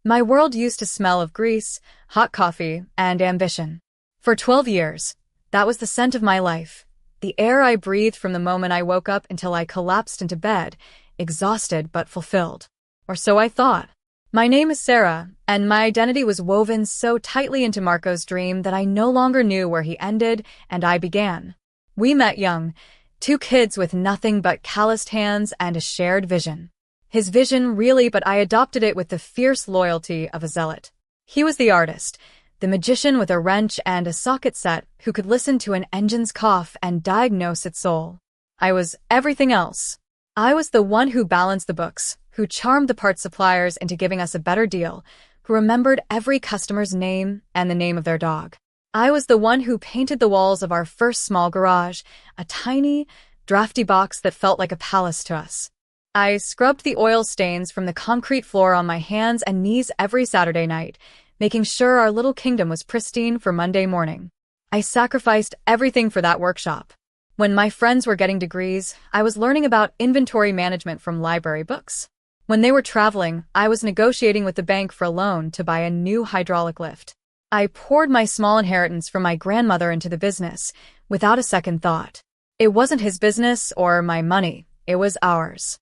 My world used to smell of grease, hot coffee, and ambition. For 12 years, that was the scent of my life. The air I breathed from the moment I woke up until I collapsed into bed, exhausted but fulfilled. Or so I thought. My name is Sarah, and my identity was woven so tightly into Marco's dream that I no longer knew where he ended and I began. We met young, two kids with nothing but calloused hands and a shared vision. His vision, really, but I adopted it with the fierce loyalty of a zealot. He was the artist, the magician with a wrench and a socket set who could listen to an engine's cough and diagnose its soul. I was everything else. I was the one who balanced the books, who charmed the parts suppliers into giving us a better deal, who remembered every customer's name and the name of their dog. I was the one who painted the walls of our first small garage, a tiny, drafty box that felt like a palace to us. I scrubbed the oil stains from the concrete floor on my hands and knees every Saturday night, making sure our little kingdom was pristine for Monday morning. I sacrificed everything for that workshop. When my friends were getting degrees, I was learning about inventory management from library books. When they were traveling, I was negotiating with the bank for a loan to buy a new hydraulic lift. I poured my small inheritance from my grandmother into the business, without a second thought. It wasn't his business or my money, it was ours.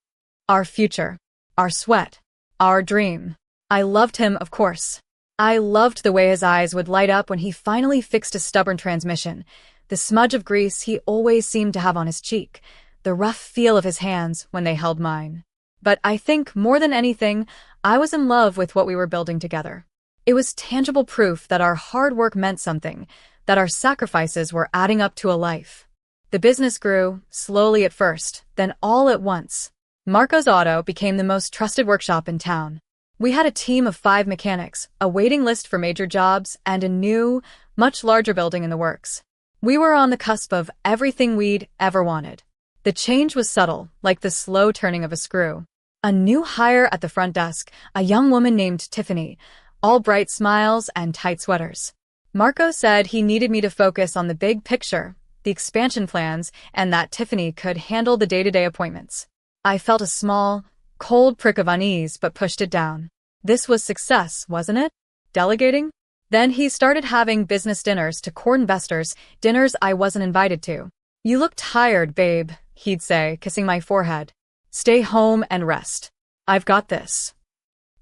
Our future, our sweat, our dream. I loved him, of course. I loved the way his eyes would light up when he finally fixed a stubborn transmission, the smudge of grease he always seemed to have on his cheek, the rough feel of his hands when they held mine. But I think, more than anything, I was in love with what we were building together. It was tangible proof that our hard work meant something, that our sacrifices were adding up to a life. The business grew, slowly at first, then all at once. Marco's Auto became the most trusted workshop in town. We had a team of 5 mechanics, a waiting list for major jobs, and a new, much larger building in the works. We were on the cusp of everything we'd ever wanted. The change was subtle, like the slow turning of a screw. A new hire at the front desk, a young woman named Tiffany, all bright smiles and tight sweaters. Marco said he needed me to focus on the big picture, the expansion plans, and that Tiffany could handle the day-to-day appointments. I felt a small, cold prick of unease but pushed it down. This was success, wasn't it? Delegating? Then he started having business dinners to core investors, dinners I wasn't invited to. "You look tired, babe," he'd say, kissing my forehead. "Stay home and rest. I've got this."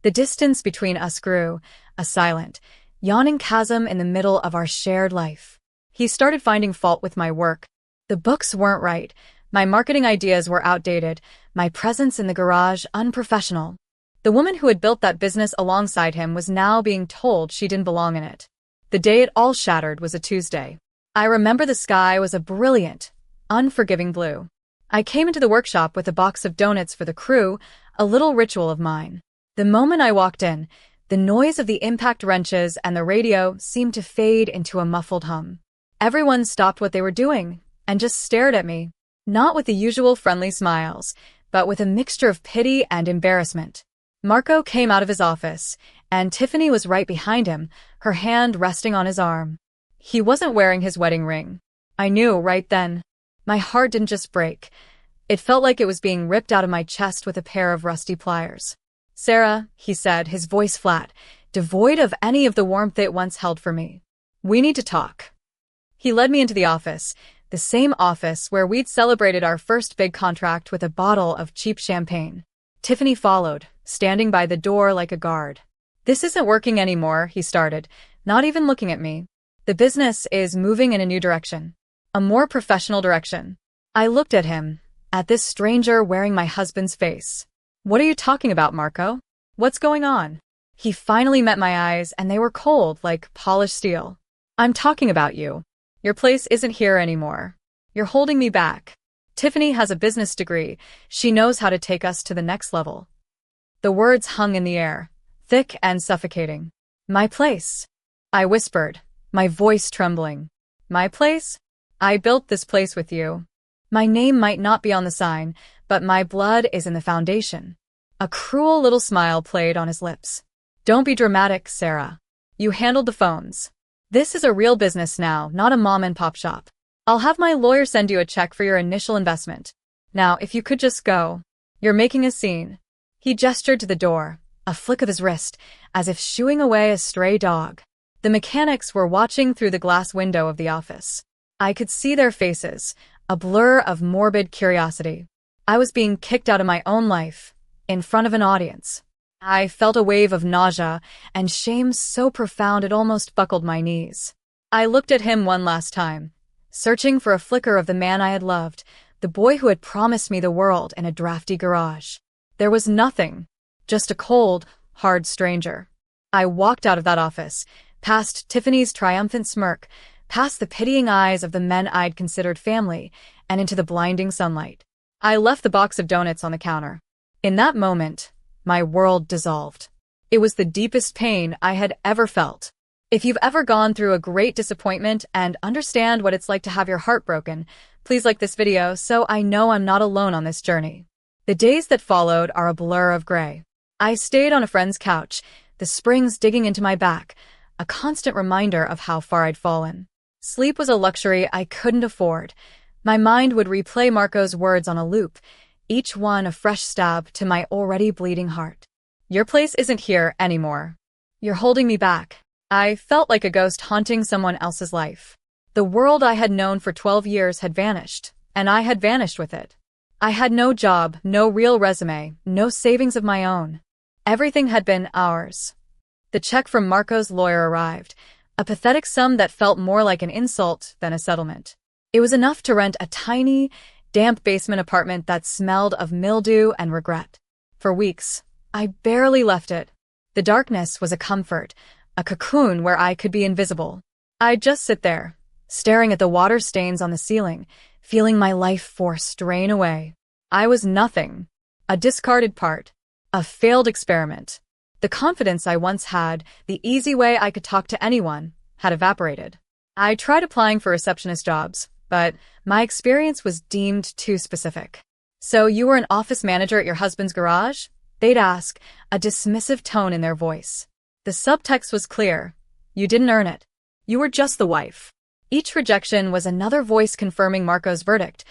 The distance between us grew, a silent, yawning chasm in the middle of our shared life. He started finding fault with my work. The books weren't right. My marketing ideas were outdated, my presence in the garage unprofessional. The woman who had built that business alongside him was now being told she didn't belong in it. The day it all shattered was a Tuesday. I remember the sky was a brilliant, unforgiving blue. I came into the workshop with a box of donuts for the crew, a little ritual of mine. The moment I walked in, the noise of the impact wrenches and the radio seemed to fade into a muffled hum. Everyone stopped what they were doing and just stared at me. Not with the usual friendly smiles, but with a mixture of pity and embarrassment. Marco came out of his office, and Tiffany was right behind him, her hand resting on his arm. He wasn't wearing his wedding ring. I knew right then. My heart didn't just break. It felt like it was being ripped out of my chest with a pair of rusty pliers. "Sarah," he said, his voice flat, devoid of any of the warmth it once held for me. "We need to talk." He led me into the office, the same office where we'd celebrated our first big contract with a bottle of cheap champagne. Tiffany followed, standing by the door like a guard. "This isn't working anymore," he started, not even looking at me. "The business is moving in a new direction. A more professional direction." I looked at him, at this stranger wearing my husband's face. "What are you talking about, Marco? What's going on?" He finally met my eyes, and they were cold, like polished steel. "I'm talking about you. Your place isn't here anymore. You're holding me back. Tiffany has a business degree. She knows how to take us to the next level." The words hung in the air, thick and suffocating. "My place," I whispered, my voice trembling. "My place? I built this place with you. My name might not be on the sign, but my blood is in the foundation." A cruel little smile played on his lips. "Don't be dramatic, Sarah. You handled the phones. This is a real business now, not a mom-and-pop shop. I'll have my lawyer send you a check for your initial investment. Now, if you could just go. You're making a scene." He gestured to the door, a flick of his wrist, as if shooing away a stray dog. The mechanics were watching through the glass window of the office. I could see their faces, a blur of morbid curiosity. I was being kicked out of my own life, in front of an audience. I felt a wave of nausea and shame so profound it almost buckled my knees. I looked at him one last time, searching for a flicker of the man I had loved, the boy who had promised me the world in a drafty garage. There was nothing, just a cold, hard stranger. I walked out of that office, past Tiffany's triumphant smirk, past the pitying eyes of the men I'd considered family, and into the blinding sunlight. I left the box of donuts on the counter. In that moment, my world dissolved. It was the deepest pain I had ever felt. If you've ever gone through a great disappointment and understand what it's like to have your heart broken, please like this video so I know I'm not alone on this journey. The days that followed are a blur of gray. I stayed on a friend's couch, the springs digging into my back, a constant reminder of how far I'd fallen. Sleep was a luxury I couldn't afford. My mind would replay Marco's words on a loop, each one a fresh stab to my already bleeding heart. Your place isn't here anymore. You're holding me back. I felt like a ghost haunting someone else's life. The world I had known for 12 years had vanished, and I had vanished with it. I had no job, no real resume, no savings of my own. Everything had been ours. The check from Marco's lawyer arrived, a pathetic sum that felt more like an insult than a settlement. It was enough to rent a tiny, damp basement apartment that smelled of mildew and regret. For weeks, I barely left it. The darkness was a comfort, a cocoon where I could be invisible. I'd just sit there, staring at the water stains on the ceiling, feeling my life force drain away. I was nothing, a discarded part, a failed experiment. The confidence I once had, the easy way I could talk to anyone, had evaporated. I tried applying for receptionist jobs, but my experience was deemed too specific. So you were an office manager at your husband's garage? They'd ask, a dismissive tone in their voice. The subtext was clear. You didn't earn it. You were just the wife. Each rejection was another voice confirming Marco's verdict.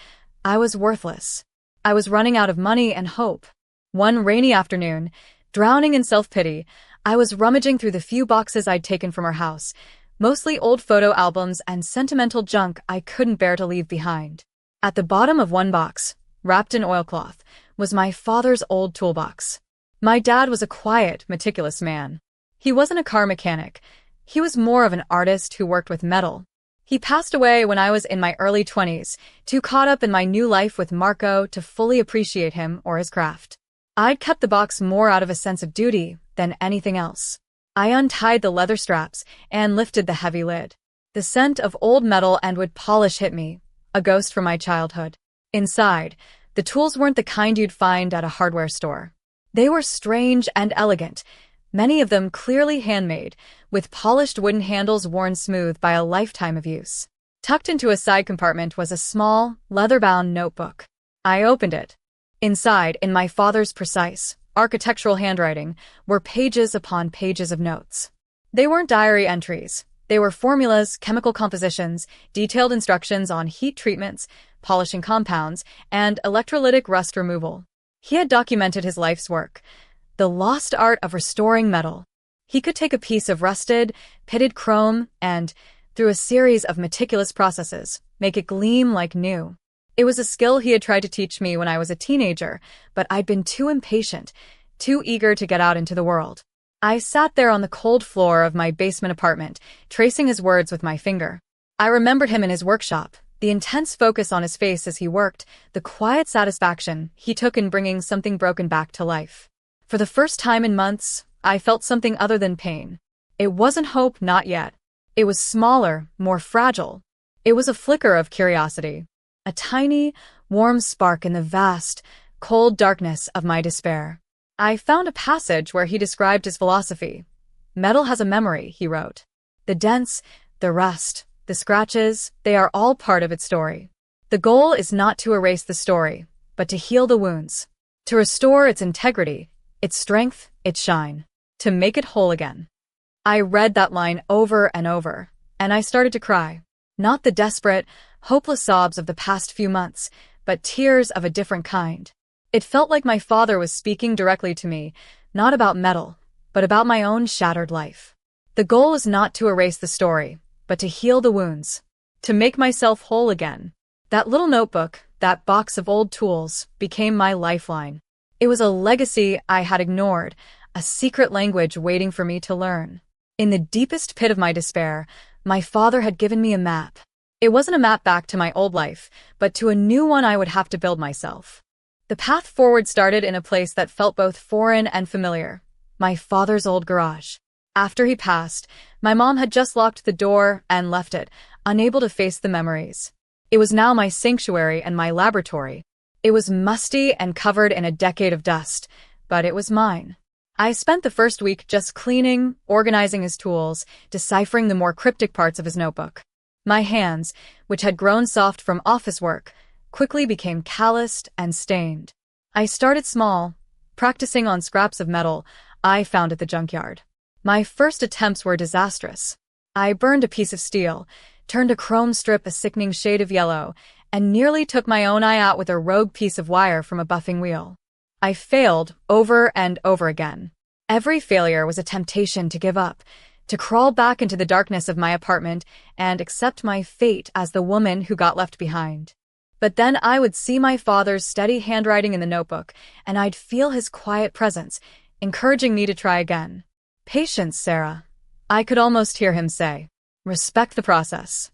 I was worthless. I was running out of money and hope. One rainy afternoon, drowning in self-pity, I was rummaging through the few boxes I'd taken from our house, mostly old photo albums and sentimental junk I couldn't bear to leave behind. At the bottom of one box, wrapped in oilcloth, was my father's old toolbox. My dad was a quiet, meticulous man. He wasn't a car mechanic. He was more of an artist who worked with metal. He passed away when I was in my early 20s, too caught up in my new life with Marco to fully appreciate him or his craft. I'd kept the box more out of a sense of duty than anything else. I untied the leather straps and lifted the heavy lid. The scent of old metal and wood polish hit me, a ghost from my childhood. Inside, the tools weren't the kind you'd find at a hardware store. They were strange and elegant, many of them clearly handmade, with polished wooden handles worn smooth by a lifetime of use. Tucked into a side compartment was a small, leather-bound notebook. I opened it. Inside, in my father's precise, architectural handwriting, were pages upon pages of notes. They weren't diary entries. They were formulas, chemical compositions, detailed instructions on heat treatments, polishing compounds, and electrolytic rust removal. He had documented his life's work, the lost art of restoring metal. He could take a piece of rusted, pitted chrome and, through a series of meticulous processes, make it gleam like new. It was a skill he had tried to teach me when I was a teenager, but I'd been too impatient, too eager to get out into the world. I sat there on the cold floor of my basement apartment, tracing his words with my finger. I remembered him in his workshop, the intense focus on his face as he worked, the quiet satisfaction he took in bringing something broken back to life. For the first time in months, I felt something other than pain. It wasn't hope, not yet. It was smaller, more fragile. It was a flicker of curiosity, a tiny, warm spark in the vast, cold darkness of my despair. I found a passage where he described his philosophy. Metal has a memory, he wrote. The dents, the rust, the scratches, they are all part of its story. The goal is not to erase the story, but to heal the wounds, to restore its integrity, its strength, its shine, to make it whole again. I read that line over and over, and I started to cry. Not the desperate, hopeless sobs of the past few months, but tears of a different kind. It felt like my father was speaking directly to me, not about metal, but about my own shattered life. The goal was not to erase the story, but to heal the wounds, to make myself whole again. That little notebook, that box of old tools, became my lifeline. It was a legacy I had ignored, a secret language waiting for me to learn. In the deepest pit of my despair, my father had given me a map. It wasn't a map back to my old life, but to a new one I would have to build myself. The path forward started in a place that felt both foreign and familiar, my father's old garage. After he passed, my mom had just locked the door and left it, unable to face the memories. It was now my sanctuary and my laboratory. It was musty and covered in a decade of dust, but it was mine. I spent the first week just cleaning, organizing his tools, deciphering the more cryptic parts of his notebook. My hands, which had grown soft from office work, quickly became calloused and stained. I started small, practicing on scraps of metal I found at the junkyard. My first attempts were disastrous. I burned a piece of steel, turned a chrome strip a sickening shade of yellow, and nearly took my own eye out with a rogue piece of wire from a buffing wheel. I failed over and over again. Every failure was a temptation to give up, to crawl back into the darkness of my apartment and accept my fate as the woman who got left behind. But then I would see my father's steady handwriting in the notebook, and I'd feel his quiet presence, encouraging me to try again. "Patience, Sarah," I could almost hear him say. "Respect the process."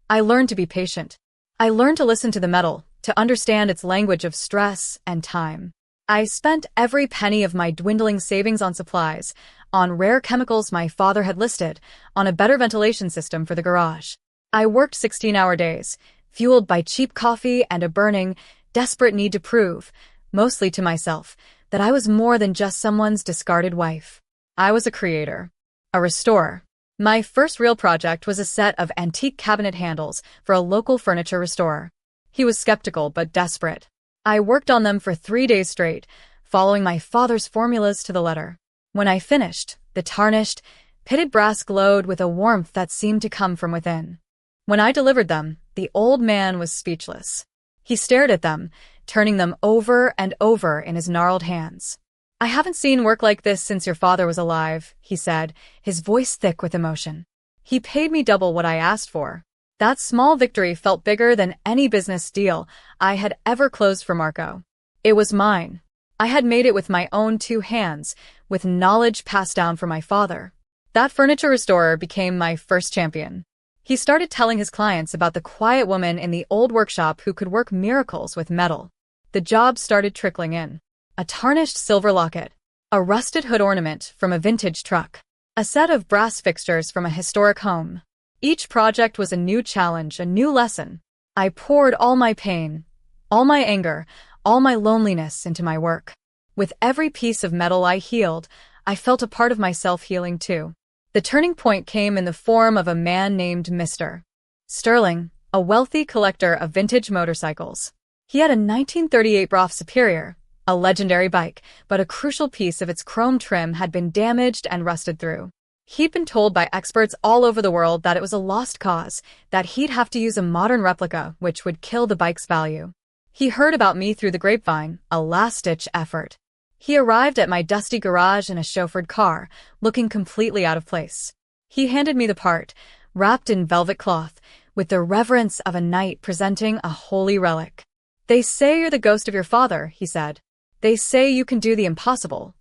I learned to be patient. I learned to listen to the metal, to understand its language of stress and time. I spent every penny of my dwindling savings on supplies, on rare chemicals my father had listed, on a better ventilation system for the garage. I worked 16-hour days, fueled by cheap coffee and a burning, desperate need to prove, mostly to myself, that I was more than just someone's discarded wife. I was a creator, a restorer. My first real project was a set of antique cabinet handles for a local furniture restorer. He was skeptical but desperate. I worked on them for 3 days straight, following my father's formulas to the letter. When I finished, the tarnished, pitted brass glowed with a warmth that seemed to come from within. When I delivered them, the old man was speechless. He stared at them, turning them over and over in his gnarled hands. "I haven't seen work like this since your father was alive," he said, his voice thick with emotion. "He paid me double what I asked for." That small victory felt bigger than any business deal I had ever closed for Marco. It was mine. I had made it with my own 2 hands, with knowledge passed down from my father. That furniture restorer became my first champion. He started telling his clients about the quiet woman in the old workshop who could work miracles with metal. The jobs started trickling in. A tarnished silver locket, a rusted hood ornament from a vintage truck, a set of brass fixtures from a historic home. Each project was a new challenge, a new lesson. I poured all my pain, all my anger, all my loneliness into my work. With every piece of metal I healed, I felt a part of myself healing too. The turning point came in the form of a man named Mr. Sterling, a wealthy collector of vintage motorcycles. He had a 1938 Brough Superior, a legendary bike, but a crucial piece of its chrome trim had been damaged and rusted through. He'd been told by experts all over the world that it was a lost cause, that he'd have to use a modern replica which would kill the bike's value. He heard about me through the grapevine, a last-ditch effort. He arrived at my dusty garage in a chauffeured car, looking completely out of place. He handed me the part, wrapped in velvet cloth, with the reverence of a knight presenting a holy relic. "They say you're the ghost of your father," he said. "They say you can do the impossible."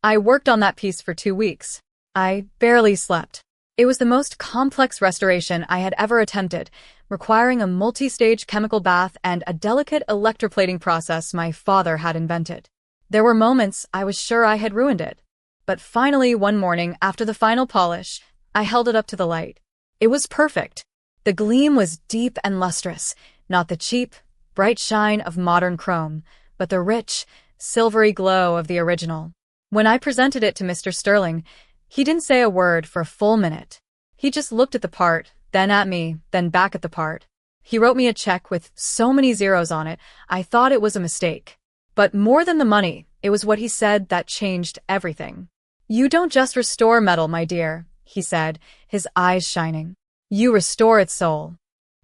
I worked on that piece for 2 weeks. I barely slept. It was the most complex restoration I had ever attempted, requiring a multi-stage chemical bath and a delicate electroplating process my father had invented. There were moments I was sure I had ruined it. But finally, one morning, after the final polish, I held it up to the light. It was perfect. The gleam was deep and lustrous, not the cheap, bright shine of modern chrome, but the rich, silvery glow of the original. When I presented it to Mr. Sterling, he didn't say a word for a full minute. He just looked at the part, then at me, then back at the part. He wrote me a check with so many zeros on it, I thought it was a mistake. But more than the money, it was what he said that changed everything. "You don't just restore metal, my dear," he said, his eyes shining. "You restore its soul."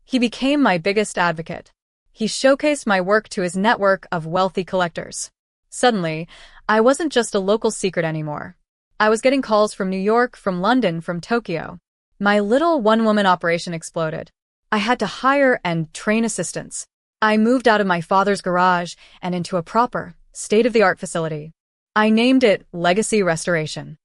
He became my biggest advocate. He showcased my work to his network of wealthy collectors. Suddenly, I wasn't just a local secret anymore. I was getting calls from New York, from London, from Tokyo. My little one-woman operation exploded. I had to hire and train assistants. I moved out of my father's garage and into a proper, state-of-the-art facility. I named it Legacy Restoration.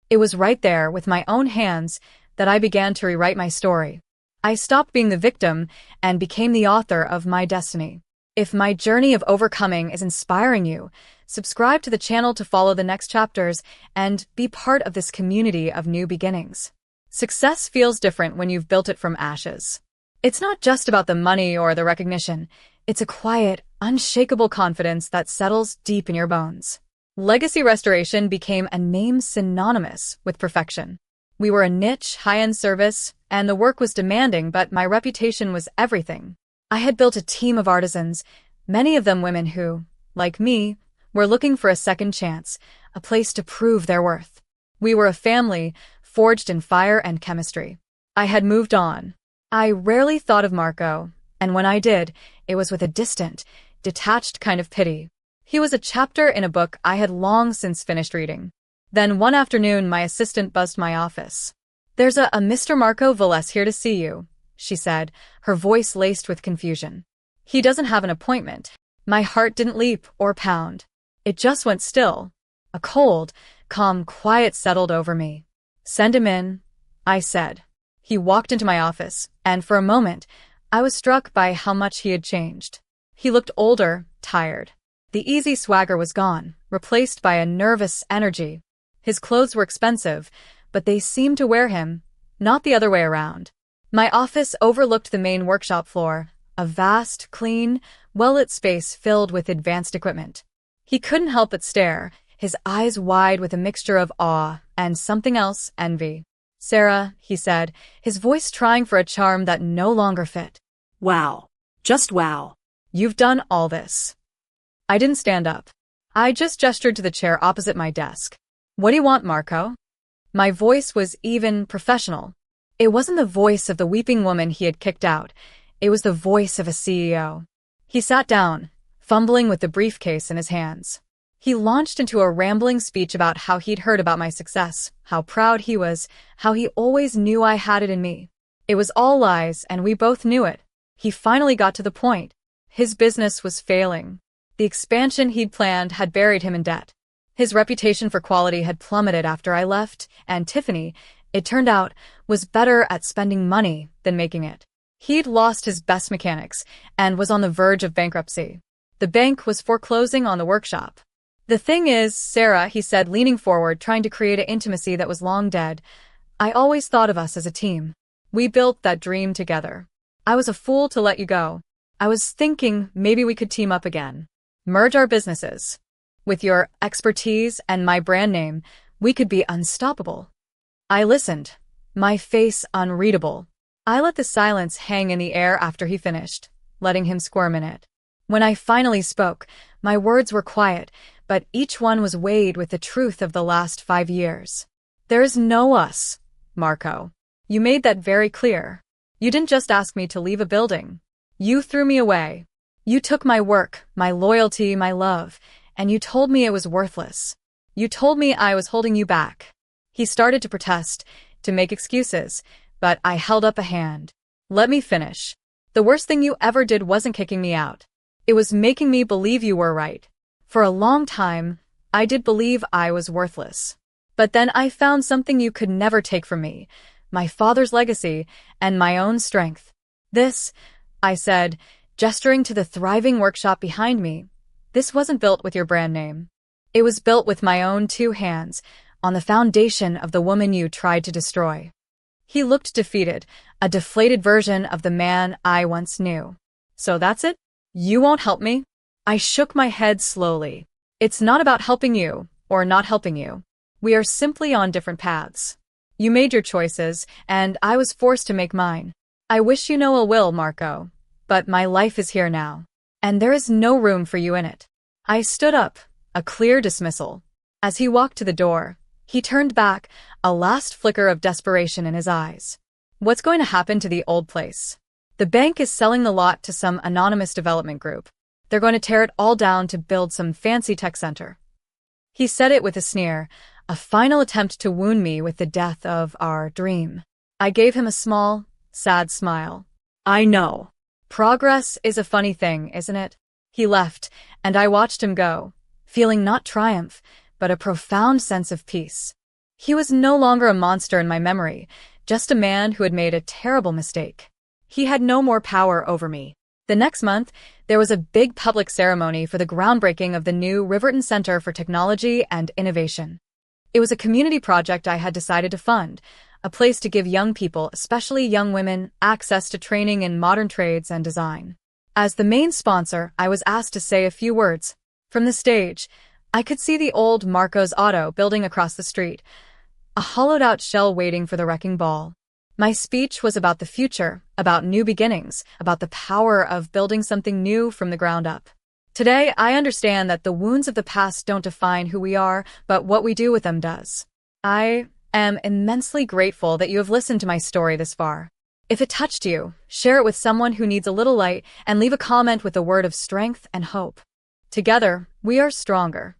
It was right there, with my own hands, that I began to rewrite my story. I stopped being the victim and became the author of my destiny. If my journey of overcoming is inspiring you, subscribe to the channel to follow the next chapters and be part of this community of new beginnings. Success feels different when you've built it from ashes. It's not just about the money or the recognition. It's a quiet, unshakable confidence that settles deep in your bones. Legacy Restoration became a name synonymous with perfection. We were a niche, high-end service, and the work was demanding, but my reputation was everything. I had built a team of artisans, many of them women who, like me, were looking for a second chance, a place to prove their worth. We were a family, forged in fire and chemistry. I had moved on. I rarely thought of Marco, and when I did, it was with a distant, detached kind of pity. He was a chapter in a book I had long since finished reading. Then one afternoon, my assistant buzzed my office. "There's a Mr. Marco Velez here to see you," she said, her voice laced with confusion. "He doesn't have an appointment." My heart didn't leap or pound. It just went still. A cold, calm quiet settled over me. "Send him in," I said. He walked into my office, and for a moment, I was struck by how much he had changed. He looked older, tired. The easy swagger was gone, replaced by a nervous energy. His clothes were expensive, but they seemed to wear him, not the other way around. My office overlooked the main workshop floor, a vast, clean, well-lit space filled with advanced equipment. He couldn't help but stare, his eyes wide with a mixture of awe and something else, envy. "Sarah," he said, his voice trying for a charm that no longer fit. "Wow. Just wow. "You've done all this." I didn't stand up. I just gestured to the chair opposite my desk. "What do you want, Marco?" My voice was even, professional. It wasn't the voice of the weeping woman he had kicked out. It was the voice of a CEO. He sat down, fumbling with the briefcase in his hands. He launched into a rambling speech about how he'd heard about my success, how proud he was, how he always knew I had it in me. It was all lies, and we both knew it. He finally got to the point. His business was failing. The expansion he'd planned had buried him in debt. His reputation for quality had plummeted after I left, and Tiffany, it turned out, was better at spending money than making it. He'd lost his best mechanics and was on the verge of bankruptcy. The bank was foreclosing on the workshop. "The thing is, Sarah," he said, leaning forward, trying to create an intimacy that was long dead, "I always thought of us as a team. We built that dream together. I was a fool to let you go. I was thinking maybe we could team up again. Merge our businesses. With your expertise and my brand name, we could be unstoppable." I listened, my face unreadable. I let the silence hang in the air after he finished, letting him squirm in it. When I finally spoke, my words were quiet, but each one was weighed with the truth of the last 5 years. "There is no us, Marco. You made that very clear. You didn't just ask me to leave a building. You threw me away. You took my work, my loyalty, my love, and you told me it was worthless. You told me I was holding you back." He started to protest, to make excuses, but I held up a hand. "Let me finish. The worst thing you ever did wasn't kicking me out. It was making me believe you were right. For a long time, I did believe I was worthless. But then I found something you could never take from me, my father's legacy and my own strength. This," I said, gesturing to the thriving workshop behind me, "this wasn't built with your brand name. It was built with my own 2 hands, on the foundation of the woman you tried to destroy." He looked defeated, a deflated version of the man I once knew. "So that's it? You won't help me?" I shook my head slowly. "It's not about helping you, or not helping you. We are simply on different paths. You made your choices, and I was forced to make mine. I wish you no ill will, Marco, but my life is here now, and there is no room for you in it." I stood up, a clear dismissal. As he walked to the door, he turned back, a last flicker of desperation in his eyes. "What's going to happen to the old place?" "The bank is selling the lot to some anonymous development group. They're going to tear it all down to build some fancy tech center. He said it with a sneer, a final attempt to wound me with the death of our dream. I gave him a small, sad smile. I know. Progress is a funny thing, isn't it? He left, and I watched him go, feeling not triumph, but a profound sense of peace. He was no longer a monster in my memory, just a man who had made a terrible mistake. He had no more power over me. The next month, there was a big public ceremony for the groundbreaking of the new Riverton Center for Technology and Innovation. It was a community project I had decided to fund, a place to give young people, especially young women, access to training in modern trades and design. As the main sponsor, I was asked to say a few words. From the stage, I could see the old Marco's Auto building across the street, a hollowed-out shell waiting for the wrecking ball. My speech was about the future, about new beginnings, about the power of building something new from the ground up. Today, I understand that the wounds of the past don't define who we are, but what we do with them does. I am immensely grateful that you have listened to my story this far. If it touched you, share it with someone who needs a little light and leave a comment with a word of strength and hope. Together, we are stronger.